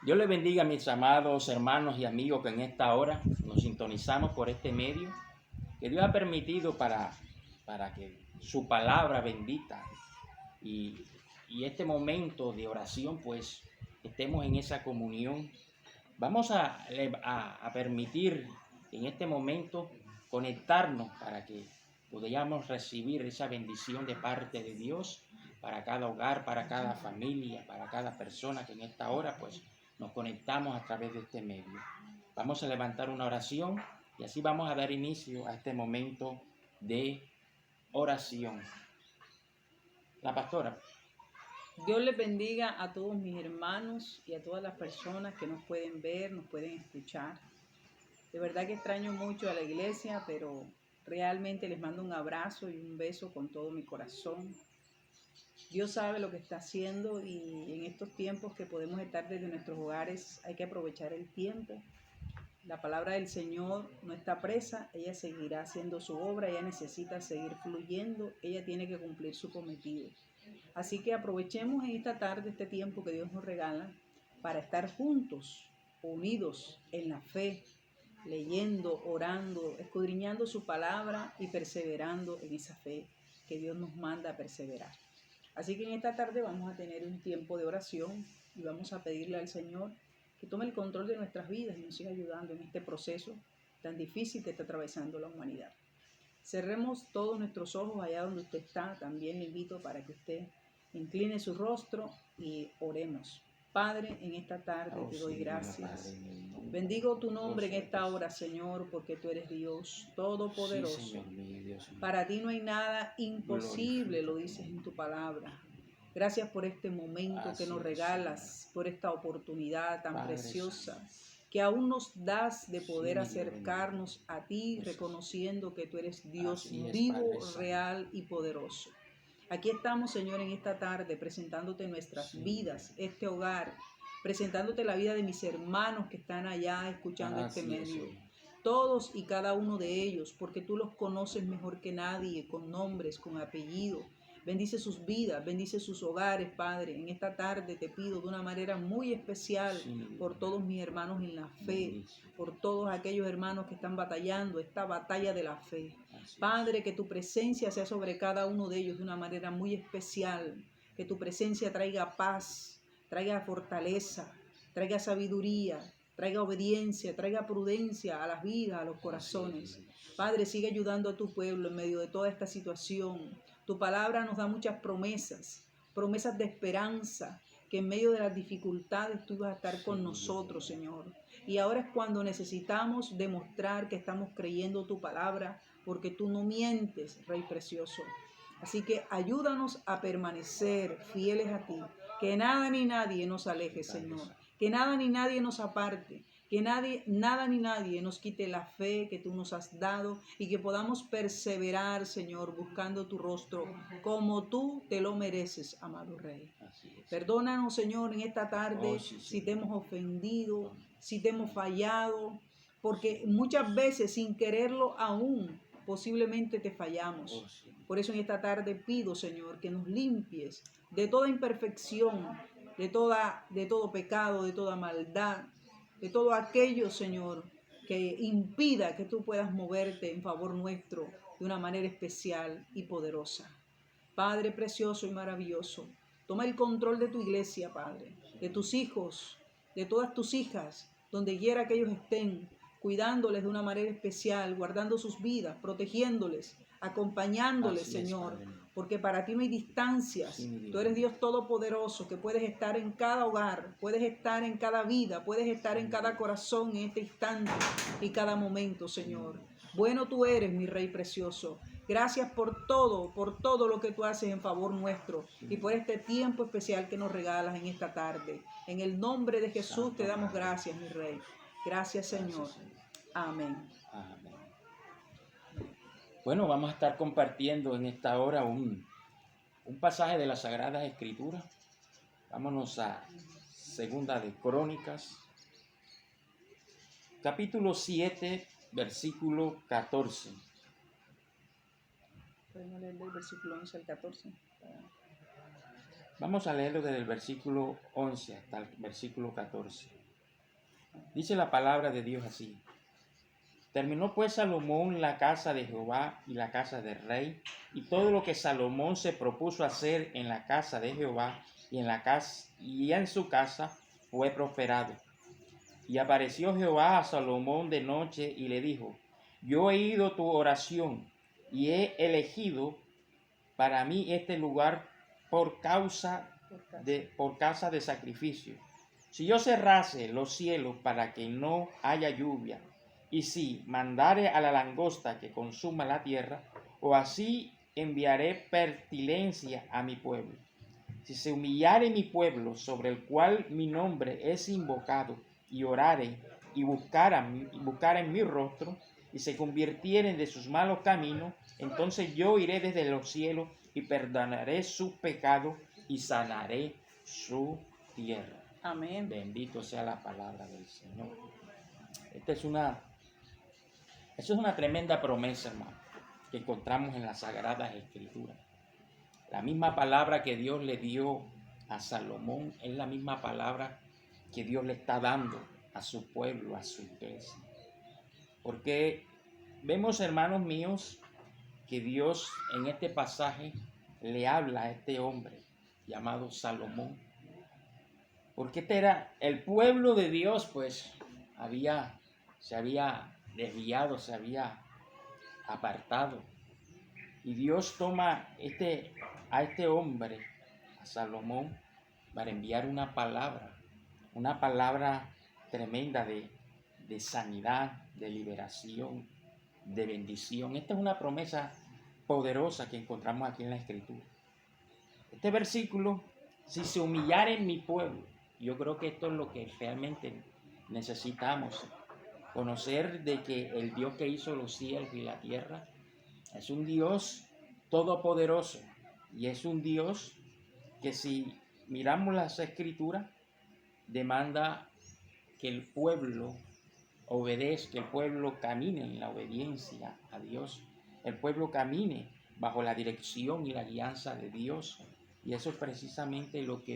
Dios les bendiga, mis amados hermanos y amigos que en esta hora nos sintonizamos por este medio que Dios ha permitido para que su palabra bendita y, y este momento de oración, pues estemos en esa comunión. Vamos a permitir en este momento conectarnos para que podamos recibir esa bendición de parte de Dios para cada hogar, para cada familia, para cada persona que en esta hora pues nos conectamos a través de este medio. Vamos a levantar una oración y así vamos a dar inicio a este momento de oración. La pastora. Dios les bendiga a todos mis hermanos y a todas las personas que nos pueden ver, nos pueden escuchar. De verdad que extraño mucho a la iglesia, pero realmente les mando un abrazo y un beso con todo mi corazón. Dios sabe lo que está haciendo y en estos tiempos que podemos estar desde nuestros hogares hay que aprovechar el tiempo. La palabra del Señor no está presa, ella seguirá haciendo su obra, ella necesita seguir fluyendo, ella tiene que cumplir su cometido. Así que aprovechemos en esta tarde este tiempo que Dios nos regala para estar juntos, unidos en la fe, leyendo, orando, escudriñando su palabra y perseverando en esa fe que Dios nos manda a perseverar. Así que en esta tarde vamos a tener un tiempo de oración y vamos a pedirle al Señor que tome el control de nuestras vidas y nos siga ayudando en este proceso tan difícil que está atravesando la humanidad. Cerremos todos nuestros ojos allá donde usted está. También le invito para que usted incline su rostro y oremos. Padre, en esta tarde te doy gracias. Bendigo tu nombre en esta hora, Señor, porque tú eres Dios todopoderoso. Para ti no hay nada imposible, lo dices en tu palabra. Gracias por este momento que nos regalas, por esta oportunidad tan preciosa que aún nos das de poder acercarnos a ti, reconociendo que tú eres Dios vivo, real y poderoso. Aquí estamos, Señor, en esta tarde, presentándote nuestras vidas, este hogar, presentándote la vida de mis hermanos que están allá escuchando este medio. Todos y cada uno de ellos, porque tú los conoces mejor que nadie, con nombres, con apellido. Bendice sus vidas, bendice sus hogares, Padre. En esta tarde te pido de una manera muy especial por todos mis hermanos en la fe, por todos aquellos hermanos que están batallando esta batalla de la fe. Padre, que tu presencia sea sobre cada uno de ellos de una manera muy especial. Que tu presencia traiga paz, traiga fortaleza, traiga sabiduría, traiga obediencia, traiga prudencia a las vidas, a los corazones. Padre, sigue ayudando a tu pueblo en medio de toda esta situación. Tu palabra nos da muchas promesas, promesas de esperanza, que en medio de las dificultades tú vas a estar con nosotros, Señor. Y ahora es cuando necesitamos demostrar que estamos creyendo tu palabra, porque tú no mientes, Rey precioso. Así que ayúdanos a permanecer fieles a ti, que nada ni nadie nos aleje, Señor, que nada ni nadie nos aparte, que nada ni nadie nos quite la fe que tú nos has dado y que podamos perseverar, Señor, buscando tu rostro como tú te lo mereces, amado Rey. Perdónanos, Señor, en esta tarde si te hemos ofendido, si te hemos fallado, porque muchas veces sin quererlo aún posiblemente te fallamos. Por eso en esta tarde pido, Señor, que nos limpies de toda imperfección, de todo pecado, de toda maldad, de todo aquello, Señor, que impida que tú puedas moverte en favor nuestro de una manera especial y poderosa. Padre precioso y maravilloso, toma el control de tu iglesia, Padre, de tus hijos, de todas tus hijas, donde quiera que ellos estén, cuidándoles de una manera especial, guardando sus vidas, protegiéndoles, acompañándoles, Señor, porque para ti no hay distancias. Tú eres Dios todopoderoso, que puedes estar en cada hogar, puedes estar en cada vida, puedes estar en cada corazón en este instante y cada momento, Señor. Bueno tú eres, mi Rey precioso. Gracias por todo lo que tú haces en favor nuestro y por este tiempo especial que nos regalas en esta tarde. En el nombre de Jesús te damos gracias, mi Rey. Gracias, Señor. Amén. Amén. Bueno, vamos a estar compartiendo en esta hora un pasaje de las Sagradas Escrituras. Vámonos a Segunda de Crónicas, capítulo 7, versículo 14. Podemos leer del versículo 11 al 14. Vamos a leerlo desde el versículo 11 hasta el versículo 14. Dice la palabra de Dios así. Terminó pues Salomón la casa de Jehová y la casa del rey, y todo lo que Salomón se propuso hacer en la casa de Jehová y en su casa fue prosperado. Y apareció Jehová a Salomón de noche y le dijo: Yo he oído tu oración y he elegido para mí este lugar por casa de sacrificio. Si yo cerrase los cielos para que no haya lluvia, y si mandare a la langosta que consuma la tierra, o así enviaré pestilencia a mi pueblo. Si se humillare mi pueblo, sobre el cual mi nombre es invocado, y orare y buscara en mi rostro, y se convirtieren de sus malos caminos, entonces yo iré desde los cielos y perdonaré sus pecados y sanaré su tierra. Amén. Bendito sea la palabra del Señor. Esta es una tremenda promesa, hermano, que encontramos en las Sagradas Escrituras. La misma palabra que Dios le dio a Salomón es la misma palabra que Dios le está dando a su pueblo, a su iglesia. Porque vemos, hermanos míos, que Dios en este pasaje le habla a este hombre llamado Salomón. Porque este era el pueblo de Dios, pues se había desviado, se había apartado. Y Dios toma a este hombre, a Salomón, para enviar una palabra tremenda de sanidad, de liberación, de bendición. Esta es una promesa poderosa que encontramos aquí en la Escritura. Este versículo: si se humillare en mi pueblo, yo creo que esto es lo que realmente necesitamos, conocer de que el Dios que hizo los cielos y la tierra es un Dios todopoderoso, y es un Dios que, si miramos las Escrituras, demanda que el pueblo obedezca, que el pueblo camine en la obediencia a Dios, el pueblo camine bajo la dirección y la guianza de Dios. Y eso es precisamente lo que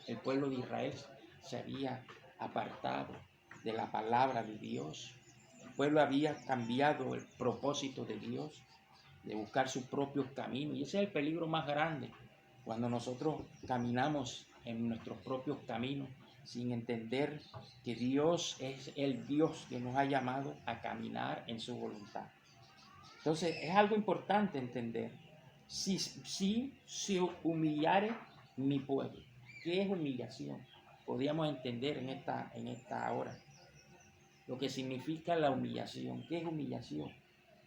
el pueblo de Israel, se había apartado de la palabra de Dios. El pueblo había cambiado el propósito de Dios, de buscar sus propios caminos. Y ese es el peligro más grande, cuando nosotros caminamos en nuestros propios caminos sin entender que Dios es el Dios que nos ha llamado a caminar en su voluntad. Entonces es algo importante entender. Si se humillare mi pueblo. ¿Qué es humillación? Podríamos entender en esta hora lo que significa la humillación. ¿Qué es humillación?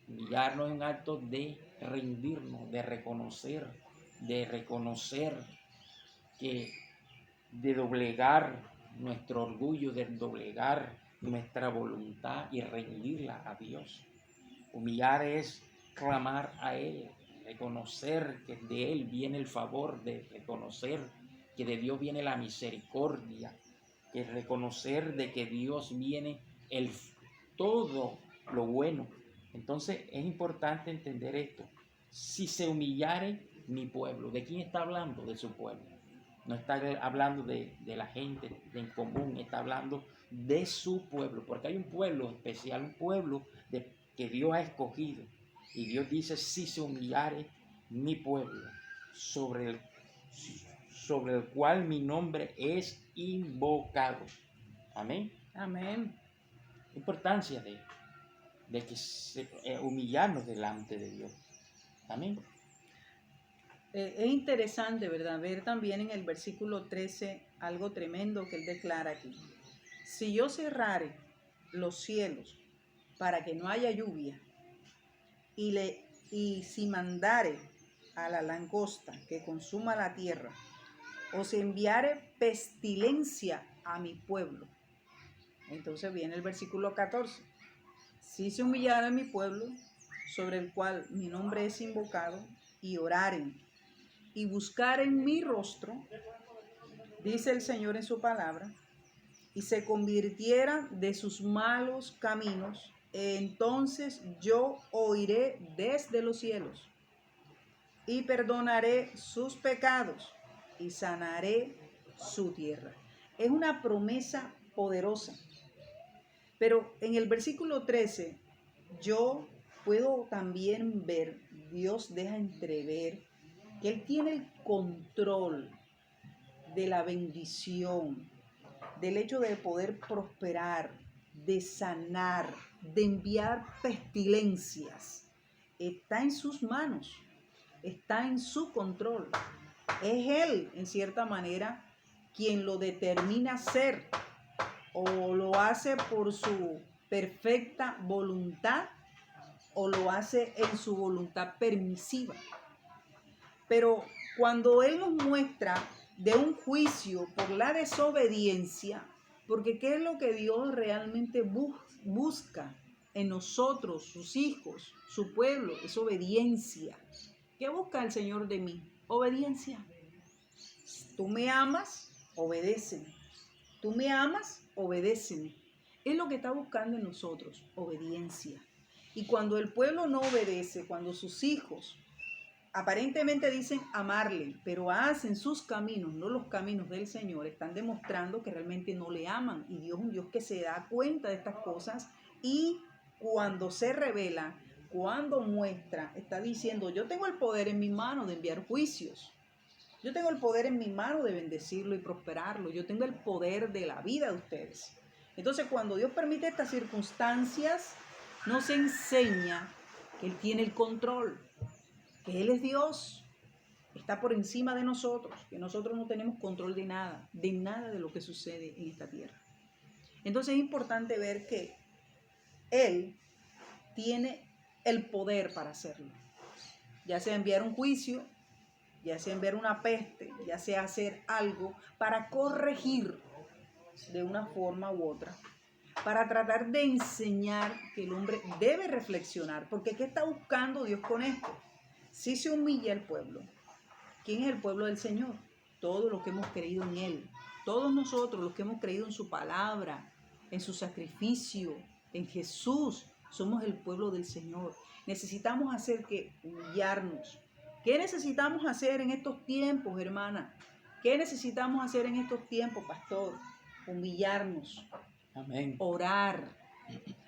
Humillarnos es un acto de rendirnos, de reconocer que, de doblegar nuestro orgullo, de doblegar nuestra voluntad y rendirla a Dios. Humillar es clamar a Él, reconocer que de Él viene el favor, de reconocer que de Dios viene la misericordia, que reconocer de que Dios viene todo lo bueno. Entonces es importante entender esto. Si se humillare mi pueblo, ¿de quién está hablando? De su pueblo. No está hablando de la gente en común, está hablando de su pueblo, porque hay un pueblo especial, un pueblo que Dios ha escogido. Y Dios dice: si se humillare mi pueblo, sobre el cual mi nombre es invocado. Amén. Amén. Importancia de que humillarnos delante de Dios. Amén. Es interesante, ¿verdad? Ver también en el versículo 13 algo tremendo que él declara aquí. Si yo cerrare los cielos para que no haya lluvia, y si mandare a la langosta que consuma la tierra, o si enviare pestilencia a mi pueblo. Entonces viene el versículo 14. Si se humillare mi pueblo, sobre el cual mi nombre es invocado, y oraren y buscaren mi rostro, dice el Señor en su palabra, y se convirtieran de sus malos caminos, entonces yo oiré desde los cielos y perdonaré sus pecados y sanaré su tierra. Es una promesa poderosa. Pero en el versículo 13, yo puedo también ver, Dios deja entrever que Él tiene el control de la bendición, del hecho de poder prosperar, de sanar, de enviar pestilencias. Está en sus manos, está en su control. Es Él, en cierta manera, quien lo determina ser, o lo hace por su perfecta voluntad, o lo hace en su voluntad permisiva. Pero cuando Él nos muestra de un juicio por la desobediencia, porque ¿qué es lo que Dios realmente busca en nosotros, sus hijos, su pueblo? Es obediencia. ¿Qué busca el Señor de mí? Obediencia. Tú me amas, obedéceme. Tú me amas, obedéceme. Es lo que está buscando en nosotros, obediencia. Y cuando el pueblo no obedece, cuando sus hijos aparentemente dicen amarle, pero hacen sus caminos, no los caminos del Señor, están demostrando que realmente no le aman. Y Dios es un Dios que se da cuenta de estas cosas, y cuando se revela, cuando muestra, está diciendo: yo tengo el poder en mi mano de enviar juicios. Yo tengo el poder en mi mano de bendecirlo y prosperarlo. Yo tengo el poder de la vida de ustedes. Entonces, cuando Dios permite estas circunstancias, nos enseña que Él tiene el control, que Él es Dios, está por encima de nosotros, que nosotros no tenemos control de nada de lo que sucede en esta tierra. Entonces es importante ver que Él tiene el poder para hacerlo, ya sea enviar un juicio, ya sea enviar una peste, ya sea hacer algo para corregir de una forma u otra, para tratar de enseñar que el hombre debe reflexionar, porque ¿qué está buscando Dios con esto? Si se humilla el pueblo, ¿quién es el pueblo del Señor? Todos los que hemos creído en Él, todos nosotros los que hemos creído en su palabra, en su sacrificio, en Jesús, somos el pueblo del Señor. Necesitamos hacer que humillarnos. ¿Qué necesitamos hacer en estos tiempos, hermana? ¿Qué necesitamos hacer en estos tiempos, pastor? Humillarnos. Amén. Orar.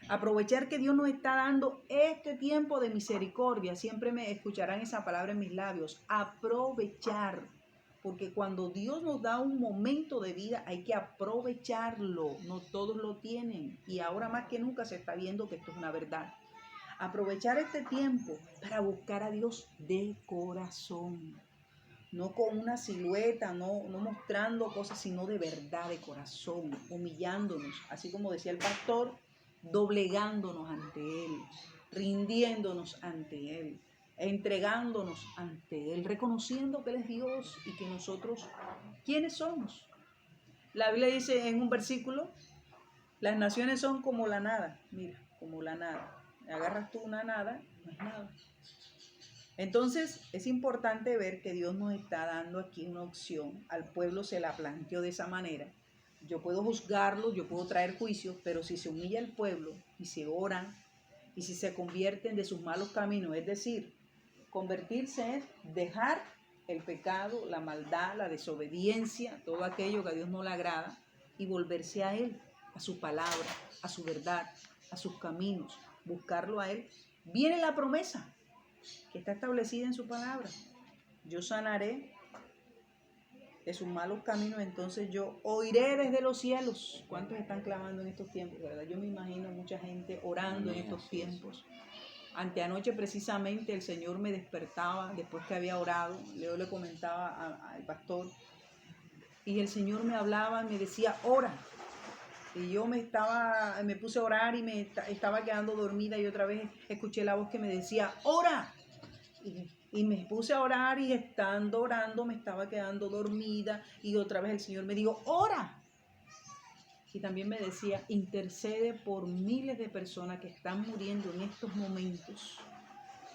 Aprovechar que Dios nos está dando este tiempo de misericordia. Siempre me escucharán esa palabra en mis labios. Aprovechar. Porque cuando Dios nos da un momento de vida, hay que aprovecharlo. No todos lo tienen. Y ahora más que nunca se está viendo que esto es una verdad. Aprovechar este tiempo para buscar a Dios de corazón. No con una silueta, no mostrando cosas, sino de verdad, de corazón, humillándonos. Así como decía el pastor, doblegándonos ante Él, rindiéndonos ante Él, entregándonos ante Él, reconociendo que Él es Dios y que nosotros, ¿quiénes somos? La Biblia dice en un versículo: las naciones son como la nada. Mira, como la nada. Agarras tú una nada, no es nada. Entonces es importante ver que Dios nos está dando aquí una opción. Al pueblo se la planteó de esa manera. Yo puedo juzgarlo, yo puedo traer juicios, pero si se humilla el pueblo y se oran y si se convierten de sus malos caminos, es decir, convertirse es dejar el pecado, la maldad, la desobediencia, todo aquello que a Dios no le agrada, y volverse a Él, a su palabra, a su verdad, a sus caminos, buscarlo a Él, viene la promesa que está establecida en su palabra. Yo sanaré de sus malos caminos, entonces yo oiré desde los cielos. ¿Cuántos están clamando en estos tiempos, verdad? Yo me imagino mucha gente orando en estos tiempos. Anteanoche precisamente el Señor me despertaba después que había orado. Yo le comentaba al pastor y el Señor me hablaba, me decía: ora. Y yo me puse a orar y me estaba quedando dormida, y otra vez escuché la voz que me decía: ora. Y me puse a orar, y estando orando me estaba quedando dormida, y otra vez el Señor me dijo: ora. Y también me decía: intercede por miles de personas que están muriendo en estos momentos,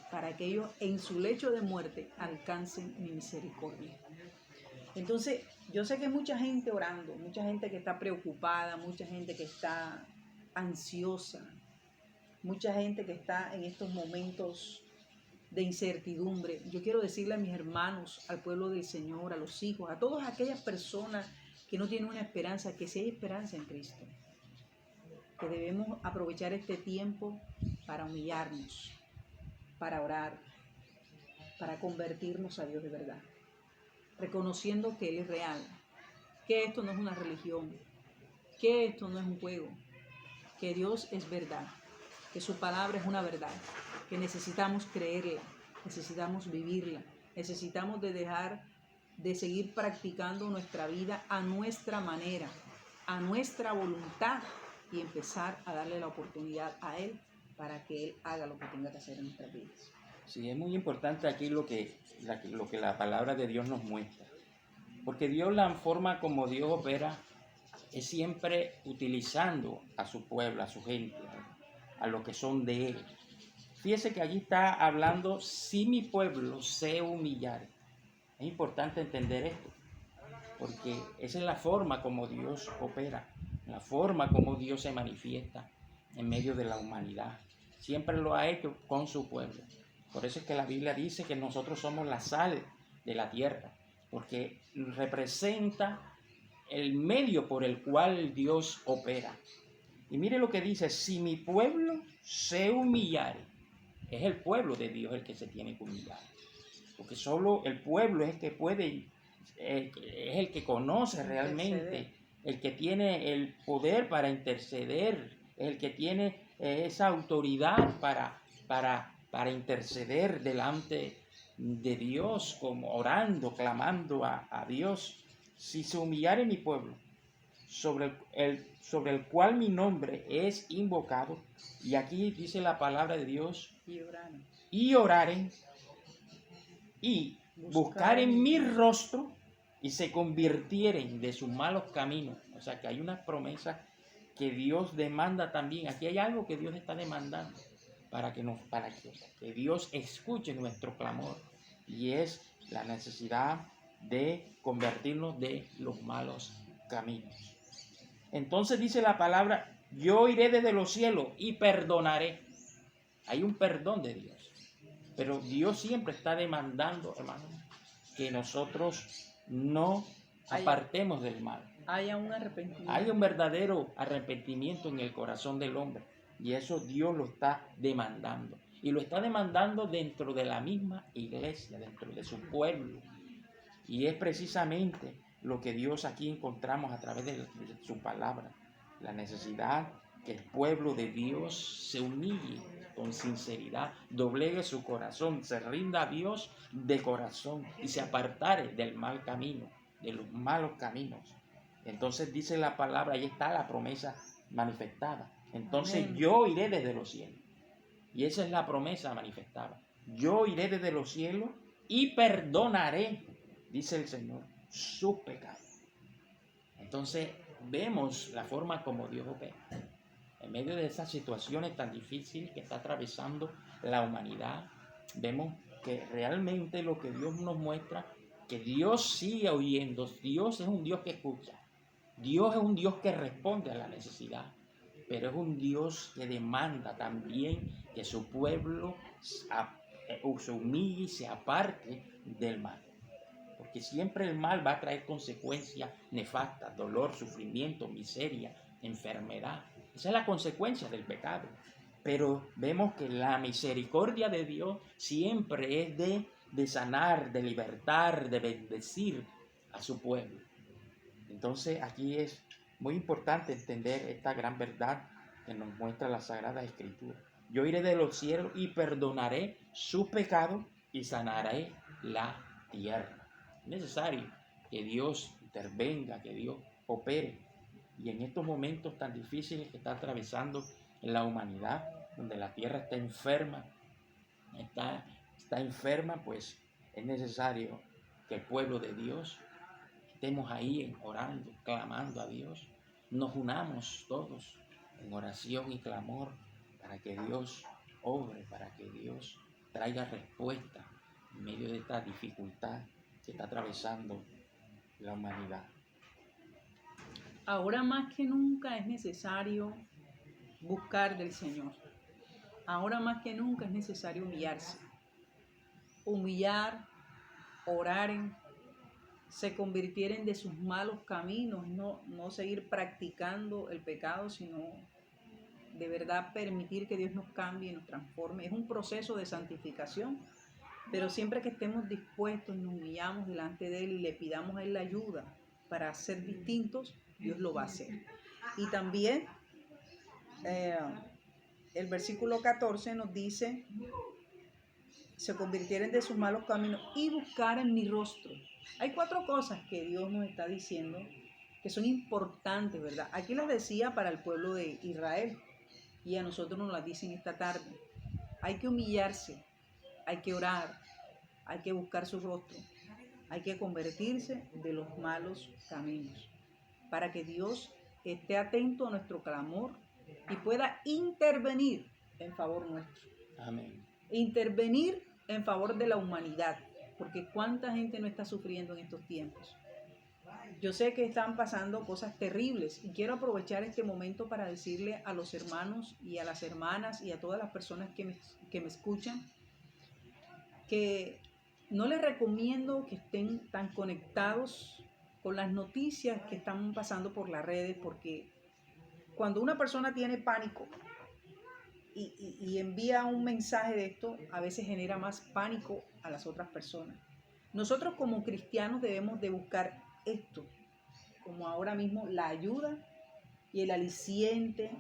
para que ellos en su lecho de muerte alcancen mi misericordia. Entonces, yo sé que hay mucha gente orando, mucha gente que está preocupada, mucha gente que está ansiosa, mucha gente que está en estos momentos de incertidumbre. Yo quiero decirle a mis hermanos, al pueblo del Señor, a los hijos, a todas aquellas personas que no tienen una esperanza, que sí hay esperanza en Cristo, que debemos aprovechar este tiempo para humillarnos, para orar, para convertirnos a Dios de verdad, reconociendo que Él es real, que esto no es una religión, que esto no es un juego, que Dios es verdad, que su palabra es una verdad, que necesitamos creerla, necesitamos vivirla, necesitamos dejar de seguir practicando nuestra vida a nuestra manera, a nuestra voluntad y empezar a darle la oportunidad a Él para que Él haga lo que tenga que hacer en nuestras vidas. Sí, es muy importante aquí lo que la palabra de Dios nos muestra. Porque Dios, la forma como Dios opera, es siempre utilizando a su pueblo, a su gente, a los que son de Él. Fíjese que allí está hablando, si mi pueblo se humillare. Es importante entender esto, porque esa es la forma como Dios opera, la forma como Dios se manifiesta en medio de la humanidad. Siempre lo ha hecho con su pueblo. Por eso es que la Biblia dice que nosotros somos la sal de la tierra, porque representa el medio por el cual Dios opera. Y mire lo que dice, si mi pueblo se humillare, es el pueblo de Dios el que se tiene que humillar, porque solo el pueblo es el que puede, es el que conoce realmente, el que tiene el poder para interceder, el que tiene esa autoridad para interceder delante de Dios, como orando, clamando a Dios. Si se humillare mi pueblo, sobre el cual mi nombre es invocado, y aquí dice la palabra de Dios, y oraren, y buscaren mi rostro, y se convirtieren de sus malos caminos. O sea que hay una promesa que Dios demanda también. Aquí hay algo que Dios está demandando para que Dios escuche nuestro clamor, y es la necesidad de convertirnos de los malos caminos. Entonces dice la palabra, yo iré desde los cielos y perdonaré. Hay un perdón de Dios, pero Dios siempre está demandando, hermano, que nosotros no apartemos del mal. Haya un arrepentimiento. Hay un verdadero arrepentimiento en el corazón del hombre, y eso Dios lo está demandando. Y lo está demandando dentro de la misma iglesia, dentro de su pueblo. Y es precisamente lo que Dios aquí encontramos a través de su palabra. La necesidad que el pueblo de Dios se humille con sinceridad, doblegue su corazón, se rinda a Dios de corazón y se apartare del mal camino, de los malos caminos. Entonces dice la palabra, ahí está la promesa manifestada. Entonces Amén. Yo iré desde los cielos. Y esa es la promesa manifestada. Yo iré desde los cielos y perdonaré, dice el Señor, sus pecados. Entonces vemos la forma como Dios opera. En medio de esas situaciones tan difíciles que está atravesando la humanidad, vemos que realmente lo que Dios nos muestra, que Dios sigue oyendo. Dios es un Dios que escucha. Dios es un Dios que responde a la necesidad, pero es un Dios que demanda también que su pueblo se humille y se aparte del mal. Porque siempre el mal va a traer consecuencias nefastas, dolor, sufrimiento, miseria, enfermedad. Esa es la consecuencia del pecado. Pero vemos que la misericordia de Dios siempre es de sanar, de libertar, de bendecir a su pueblo. Entonces aquí es muy importante entender esta gran verdad que nos muestra la Sagrada Escritura. Yo iré de los cielos y perdonaré sus pecados y sanaré la tierra. Es necesario que Dios intervenga, que Dios opere. Y en estos momentos tan difíciles que está atravesando la humanidad, donde la tierra está enferma, pues es necesario que el pueblo de Dios estemos ahí orando, clamando a Dios. Nos unamos todos en oración y clamor para que Dios obre, para que Dios traiga respuesta en medio de esta dificultad que está atravesando la humanidad. Ahora más que nunca es necesario buscar del Señor. Ahora más que nunca es necesario humillarse. humillar, oraren, se convirtieren de sus malos caminos, no seguir practicando el pecado, sino de verdad permitir que Dios nos cambie y nos transforme. Es un proceso de santificación, pero siempre que estemos dispuestos y nos humillamos delante de Él y le pidamos a Él la ayuda para ser distintos, Dios lo va a hacer. Y también el versículo 14 nos dice: se convirtieren de sus malos caminos y buscaren mi rostro. Hay 4 cosas que Dios nos está diciendo que son importantes, ¿verdad? Aquí las decía para el pueblo de Israel y a nosotros nos las dicen esta tarde. Hay que humillarse, hay que orar, hay que buscar su rostro, hay que convertirse de los malos caminos para que Dios esté atento a nuestro clamor y pueda intervenir en favor nuestro. Amén. Intervenir en favor de la humanidad, porque cuánta gente no está sufriendo en estos tiempos. Yo sé que están pasando cosas terribles y quiero aprovechar este momento para decirle a los hermanos y a las hermanas y a todas las personas que me escuchan que no les recomiendo que estén tan conectados con las noticias que están pasando por las redes, porque cuando una persona tiene pánico y envía un mensaje de esto, a veces genera más pánico a las otras personas. Nosotros como cristianos debemos de buscar esto, como ahora mismo la ayuda y el aliciente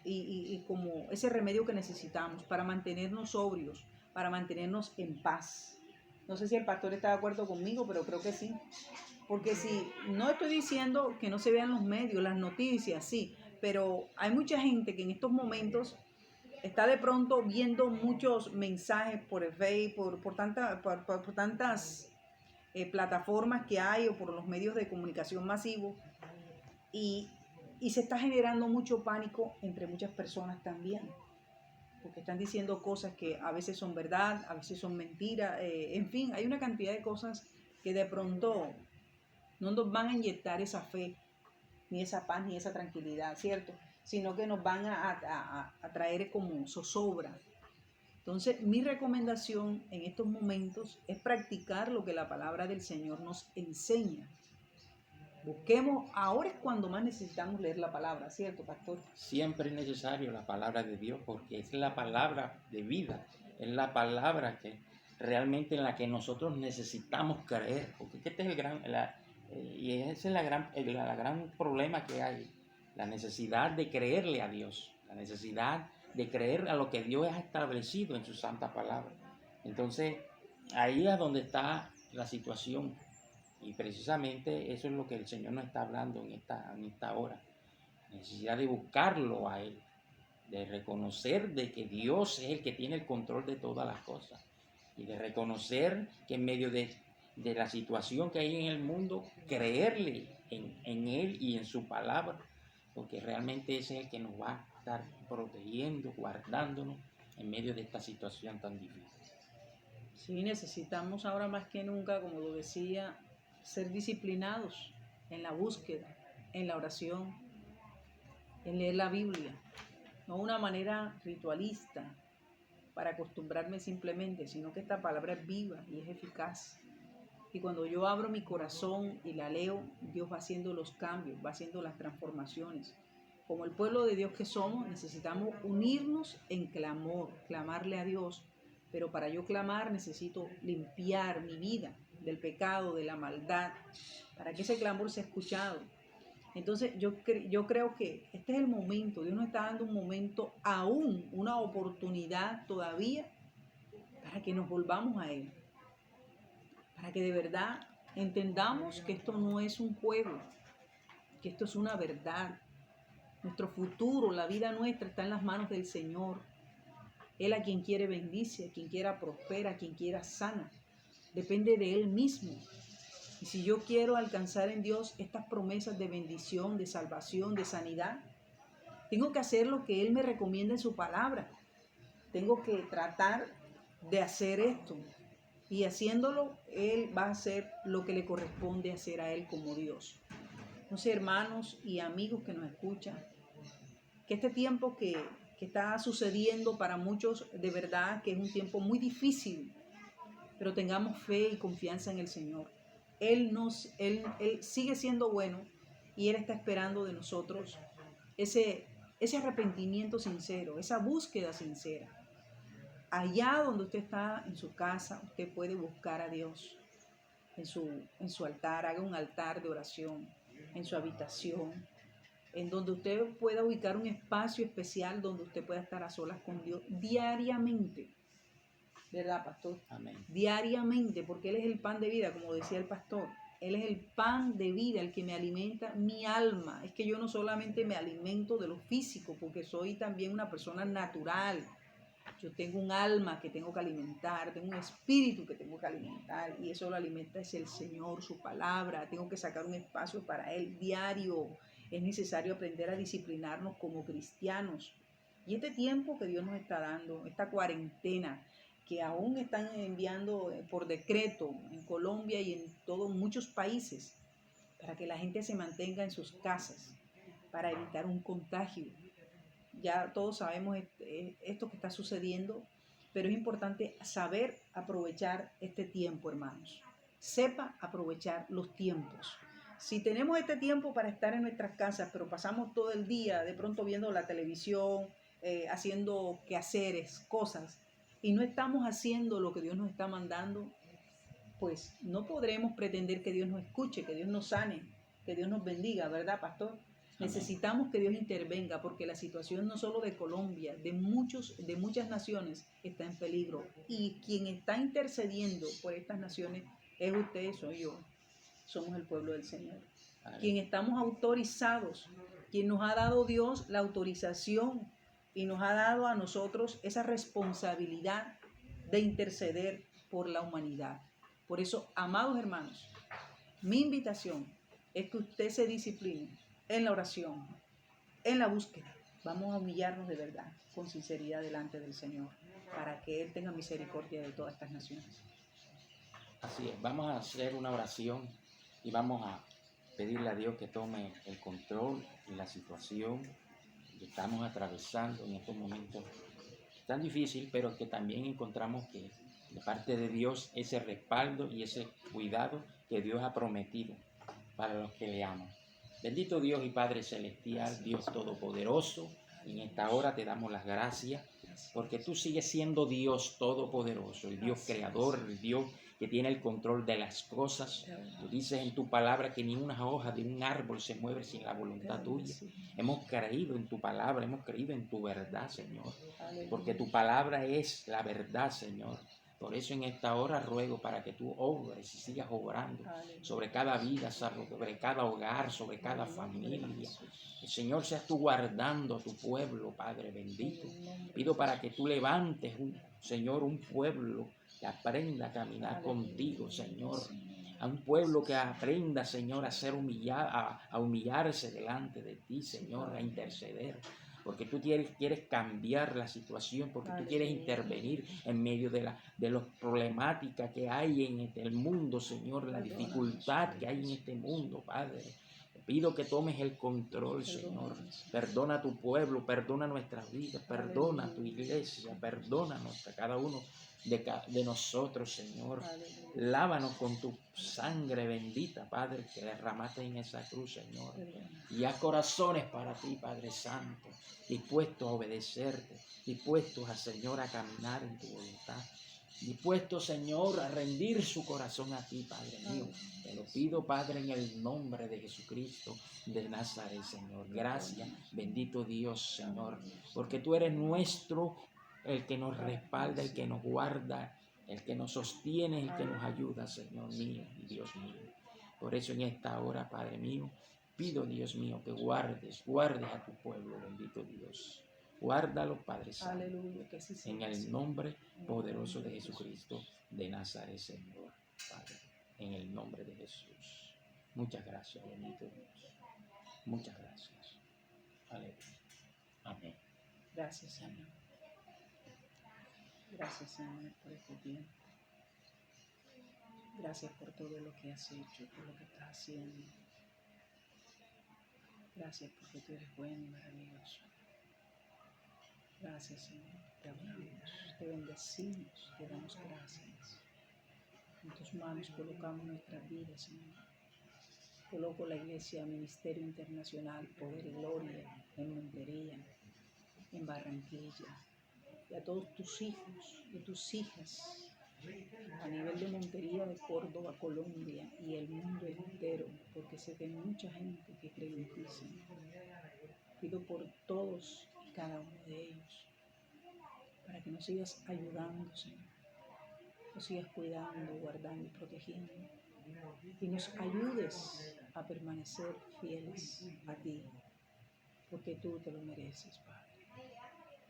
y como ese remedio que necesitamos para mantenernos sobrios, para mantenernos en paz. No sé si el pastor está de acuerdo conmigo, pero creo que sí. Porque si no estoy diciendo que no se vean los medios, las noticias, sí, pero hay mucha gente que en estos momentos está de pronto viendo muchos mensajes por el Facebook, por tantas plataformas que hay o por los medios de comunicación masivos y se está generando mucho pánico entre muchas personas también, porque están diciendo cosas que a veces son verdad, a veces son mentiras, en fin, hay una cantidad de cosas que de pronto no nos van a inyectar esa fe, ni esa paz, ni esa tranquilidad, ¿cierto? Sino que nos van a traer como zozobra. Entonces, mi recomendación en estos momentos es practicar lo que la palabra del Señor nos enseña. Busquemos, ahora es cuando más necesitamos leer la palabra, ¿cierto, pastor? Siempre es necesario la palabra de Dios porque es la palabra de vida, es la palabra que realmente en la que nosotros necesitamos creer, porque este es el gran, y ese es la gran problema que hay, la necesidad de creerle a Dios, la necesidad de creer a lo que Dios ha establecido en su santa palabra. Entonces, ahí es donde está la situación. Y precisamente eso es lo que el Señor nos está hablando en esta hora. La necesidad de buscarlo a Él, de reconocer de que Dios es el que tiene el control de todas las cosas y de reconocer que en medio de la situación que hay en el mundo, creerle en Él y en su palabra, porque realmente ese es el que nos va a estar protegiendo, guardándonos en medio de esta situación tan difícil. Sí, necesitamos ahora más que nunca, como lo decía, ser disciplinados en la búsqueda, en la oración, en leer la Biblia, no una manera ritualista para acostumbrarme simplemente, sino que esta palabra es viva y es eficaz. Y cuando yo abro mi corazón y la leo, Dios va haciendo los cambios, va haciendo las transformaciones. Como el pueblo de Dios que somos, necesitamos unirnos en clamor, clamarle a Dios. Pero para yo clamar necesito limpiar mi vida del pecado, de la maldad, para que ese clamor sea escuchado. Entonces yo creo que este es el momento, Dios nos está dando un momento aún, una oportunidad todavía para que nos volvamos a Él, para que de verdad entendamos que esto no es un juego, que esto es una verdad. Nuestro futuro, la vida nuestra está en las manos del Señor. Él a quien quiere bendice, a quien quiera prospera, a quien quiera sana. Depende de Él mismo. Y si yo quiero alcanzar en Dios estas promesas de bendición, de salvación, de sanidad, tengo que hacer lo que Él me recomienda en su palabra. Tengo que tratar de hacer esto. Y haciéndolo, Él va a hacer lo que le corresponde hacer a Él como Dios. Entonces, hermanos y amigos que nos escuchan, que este tiempo que está sucediendo para muchos, de verdad que es un tiempo muy difícil. pero tengamos fe y confianza en el Señor. Él sigue siendo bueno y Él está esperando de nosotros ese arrepentimiento sincero, esa búsqueda sincera. Allá donde usted está en su casa, usted puede buscar a Dios en su altar, haga un altar de oración en su habitación, en donde usted pueda ubicar un espacio especial donde usted pueda estar a solas con Dios diariamente. ¿Verdad, pastor? Amén. Diariamente, porque Él es el pan de vida, como decía el pastor. Él es el pan de vida, el que me alimenta mi alma. Es que yo no solamente me alimento de lo físico, porque soy también una persona natural. Yo tengo un alma que tengo que alimentar, tengo un espíritu que tengo que alimentar, y eso lo alimenta es el Señor, su palabra. Tengo que sacar un espacio para Él diario. Es necesario aprender a disciplinarnos como cristianos. Y este tiempo que Dios nos está dando, esta cuarentena, que aún están enviando por decreto en Colombia y en muchos países, para que la gente se mantenga en sus casas, para evitar un contagio. Ya todos sabemos esto que está sucediendo, pero es importante saber aprovechar este tiempo, hermanos. Sepa aprovechar los tiempos. Si tenemos este tiempo para estar en nuestras casas, pero pasamos todo el día de pronto viendo la televisión, haciendo quehaceres, cosas, y no estamos haciendo lo que Dios nos está mandando, pues no podremos pretender que Dios nos escuche, que Dios nos sane, que Dios nos bendiga, ¿verdad, pastor? Amén. Necesitamos que Dios intervenga, porque la situación no solo de Colombia, de muchas naciones está en peligro. Y quien está intercediendo por estas naciones es usted, soy yo. Somos el pueblo del Señor. Amén. Quien estamos autorizados, quien nos ha dado Dios la autorización y nos ha dado a nosotros esa responsabilidad de interceder por la humanidad. Por eso, amados hermanos, mi invitación es que usted se discipline en la oración, en la búsqueda. Vamos a humillarnos de verdad, con sinceridad delante del Señor, para que Él tenga misericordia de todas estas naciones. Así es, vamos a hacer una oración y vamos a pedirle a Dios que tome el control de la situación que estamos atravesando en estos momentos tan difícil, pero que también encontramos que de parte de Dios ese respaldo y ese cuidado que Dios ha prometido para los que le aman. Bendito Dios y Padre Celestial, Dios Todopoderoso, en esta hora te damos las gracias porque tú sigues siendo Dios Todopoderoso, el Dios Creador, el Dios que tiene el control de las cosas. Tú dices en tu palabra que ni una hoja de un árbol se mueve sin la voluntad tuya. Hemos creído en tu palabra, hemos creído en tu verdad, Señor, porque tu palabra es la verdad, Señor. Por eso en esta hora ruego para que tú obres y sigas obrando sobre cada vida, sobre cada hogar, sobre cada familia. El Señor, seas tú guardando a tu pueblo, Padre bendito. Pido para que tú levantes, Señor, un pueblo que aprenda a caminar contigo, Señor. A un pueblo que aprenda, Señor, a ser a humillarse delante de ti, Señor, a interceder. Porque tú quieres cambiar la situación, porque tú quieres intervenir en medio de las problemáticas que hay en el mundo, Señor, la dificultad que hay en este mundo, Padre. Te pido que tomes el control, Señor. Perdona a tu pueblo, perdona nuestras vidas, perdona a tu iglesia, perdónanos a cada uno de nosotros, Señor. Lávanos con tu sangre bendita, Padre, que derramaste en esa cruz, Señor. Y haz corazones para ti, Padre Santo, dispuestos a obedecerte, dispuestos a, Señor, a caminar en tu voluntad, dispuestos, Señor, a rendir su corazón a ti, Padre mío. Te lo pido, Padre, en el nombre de Jesucristo de Nazaret, Señor. Gracias, bendito Dios, Señor, porque tú eres nuestro, el que nos respalda, el que nos guarda, el que nos sostiene, el que nos ayuda, Señor mío y Dios mío. Por eso en esta hora, Padre mío, pido, Dios mío, que guardes a tu pueblo, bendito Dios. Guárdalo, Padre Santo. Aleluya, que sí, en el nombre poderoso de Jesucristo de Nazaret, Señor, Padre. En el nombre de Jesús. Muchas gracias, bendito Dios. Muchas gracias. Aleluya. Amén. Gracias, Señor. Gracias, Señor, por este tiempo. Gracias por todo lo que has hecho, por lo que estás haciendo. Gracias porque tú eres bueno y maravilloso. Gracias, Señor. Te amamos, te bendecimos, te damos gracias. En tus manos colocamos nuestras vidas, Señor. Coloco la Iglesia Ministerio Internacional, Poder y Gloria, en Montería, en Barranquilla, y a todos tus hijos y tus hijas, a nivel de Montería, de Córdoba, Colombia y el mundo entero, porque sé que hay mucha gente que cree en ti, Señor. Pido por todos y cada uno de ellos, para que nos sigas ayudando, Señor. Nos sigas cuidando, guardando y protegiendo. Y nos ayudes a permanecer fieles a ti, porque tú te lo mereces, Padre.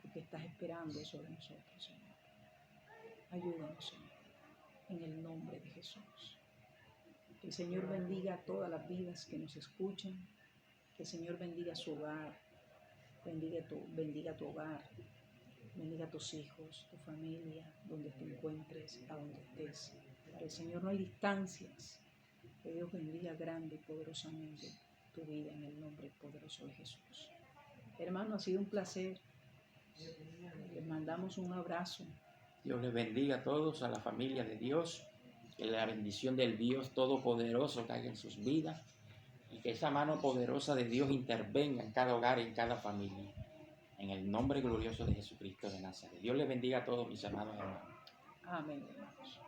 Porque estás esperando eso de nosotros, Señor. Ayúdanos, Señor, en el nombre de Jesús. Que el Señor bendiga a todas las vidas que nos escuchan. Que el Señor bendiga su hogar, bendiga tu hogar, bendiga a tus hijos, tu familia, donde te encuentres, a donde estés. Para el Señor no hay distancias. Que Dios bendiga grande y poderosamente tu vida en el nombre poderoso de Jesús. Hermano, ha sido un placer. Les mandamos un abrazo. Dios les bendiga a todos, a la familia de Dios, que la bendición del Dios Todopoderoso caiga en sus vidas y que esa mano poderosa de Dios intervenga en cada hogar y en cada familia. En el nombre glorioso de Jesucristo de Nazaret. Dios les bendiga a todos mis amados hermanos. Amén, hermanos.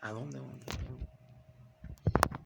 ¿A dónde?